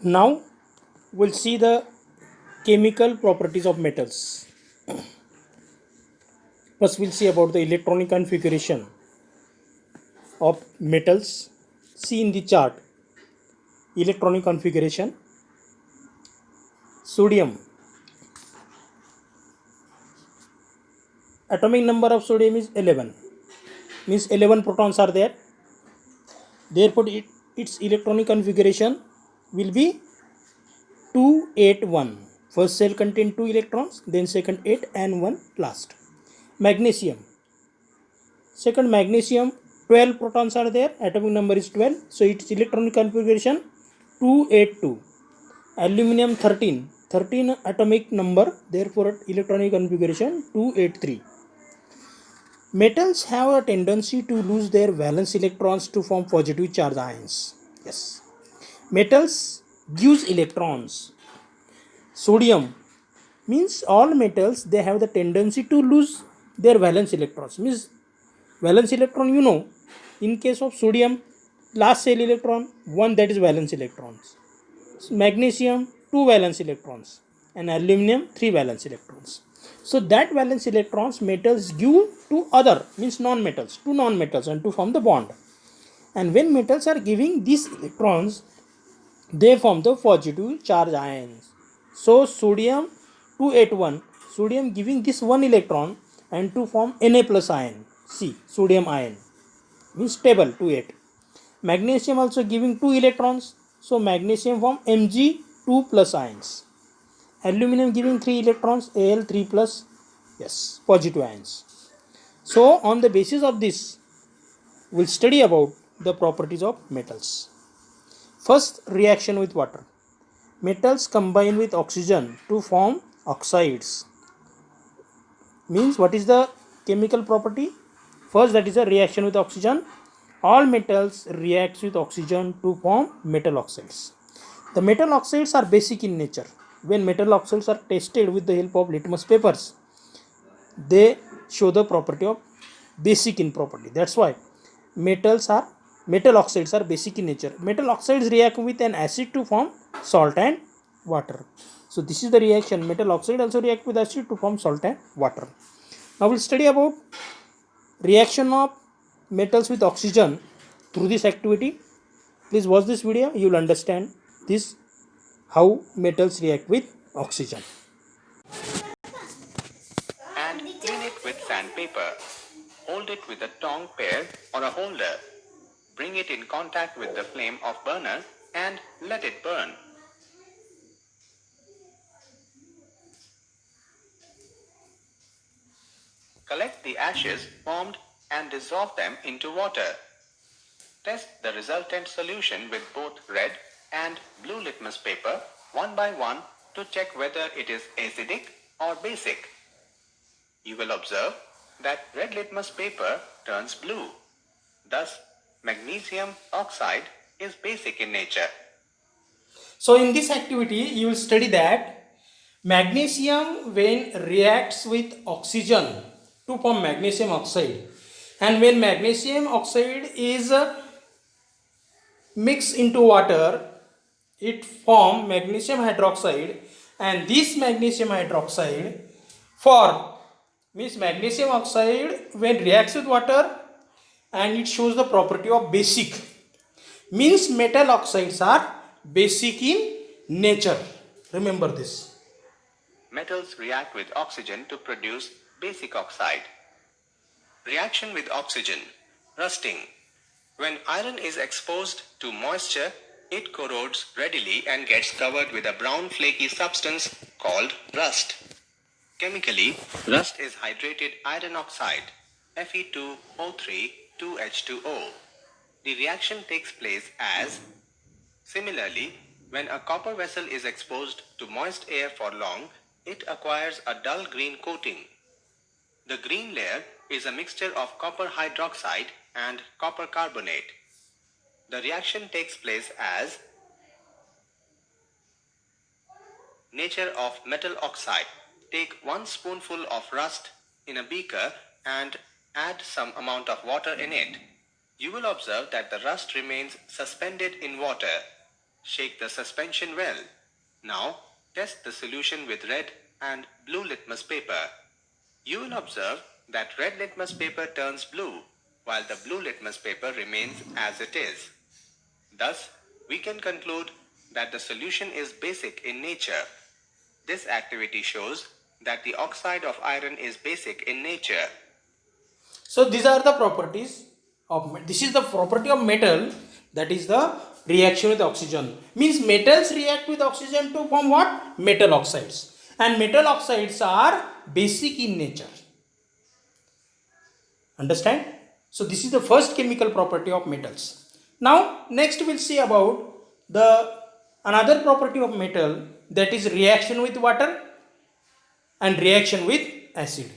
Now we'll see the chemical properties of metals. First we'll see about the electronic configuration of metals. See in the chart electronic configuration. Sodium, atomic number of sodium is 11, means 11 protons are there. Therefore its electronic configuration will be 281. First cell contain 2 electrons, then second 8 and 1 last. Magnesium, second magnesium 12 protons are there, atomic number is 12, so its electronic configuration 282. Aluminum 13 atomic number, therefore electronic configuration 283. Metals have a tendency to lose their valence electrons to form positive charge ions. Yes, metals gives electrons. Sodium means all metals, they have the tendency to lose their valence electrons. Means valence electron, in case of sodium, last cell electron 1, that is valence electrons. Magnesium 2 valence electrons, and aluminum 3 valence electrons. So that valence electrons metals give to other, means non-metals, to non-metals, and to form the bond. And when metals are giving these electrons, they form the positive charge ions. So sodium 281, sodium giving this one electron and to form Na plus ion, C, sodium ion, means stable 28. Magnesium also giving 2 electrons, so magnesium form Mg2 plus ions. Aluminum giving 3 electrons, Al3 plus, yes, positive ions. So on the basis of this, we'll study about the properties of metals. First, reaction with water. Metals combine with oxygen to form oxides. Means what is the chemical property? First, that is a reaction with oxygen. All metals react with oxygen to form metal oxides. The metal oxides are basic in nature. When metal oxides are tested with the help of litmus papers, they show the property of basic in property. That's why metal oxides are basic in nature. Metal oxides react with an acid to form salt and water. So this is the reaction. Metal oxide also react with acid to form salt and water. Now we'll study about reaction of metals with oxygen through this activity. Please watch this video. You will understand this, how metals react with oxygen. And clean it with sandpaper. Hold it with a tong pair or a holder. Bring it in contact with the flame of burner and let it burn. Collect the ashes formed and dissolve them into water. Test the resultant solution with both red and blue litmus paper one by one to check whether it is acidic or basic. You will observe that red litmus paper turns blue. Thus, magnesium oxide is basic in nature. So in this activity, you will study that magnesium when reacts with oxygen to form magnesium oxide, and when magnesium oxide is mixed into water, it form magnesium hydroxide, and this magnesium hydroxide form, means magnesium oxide when reacts with water and it shows the property of basic, means metal oxides are basic in nature. Remember this. Metals react with oxygen to produce basic oxide. Reaction with oxygen. Rusting. When iron is exposed to moisture, it corrodes readily and gets covered with a brown flaky substance called rust. Chemically, rust is hydrated iron oxide, Fe2O3 2H2O. The reaction takes place as. Similarly, when a copper vessel is exposed to moist air for long, it acquires a dull green coating. The green layer is a mixture of copper hydroxide and copper carbonate. The reaction takes place as. Nature of metal oxide. Take 1 spoonful of rust in a beaker and add some amount of water in it. You will observe that the rust remains suspended in water. Shake the suspension well. Now, test the solution with red and blue litmus paper. You will observe that red litmus paper turns blue, while the blue litmus paper remains as it is. Thus, we can conclude that the solution is basic in nature. This activity shows that the oxide of iron is basic in nature. So these are the properties of, this is the property of metal, that is the reaction with oxygen. Means metals react with oxygen to form what? Metal oxides. And metal oxides are basic in nature. Understand? So this is the first chemical property of metals. Now next we'll see about the another property of metal, that is reaction with water and reaction with acid.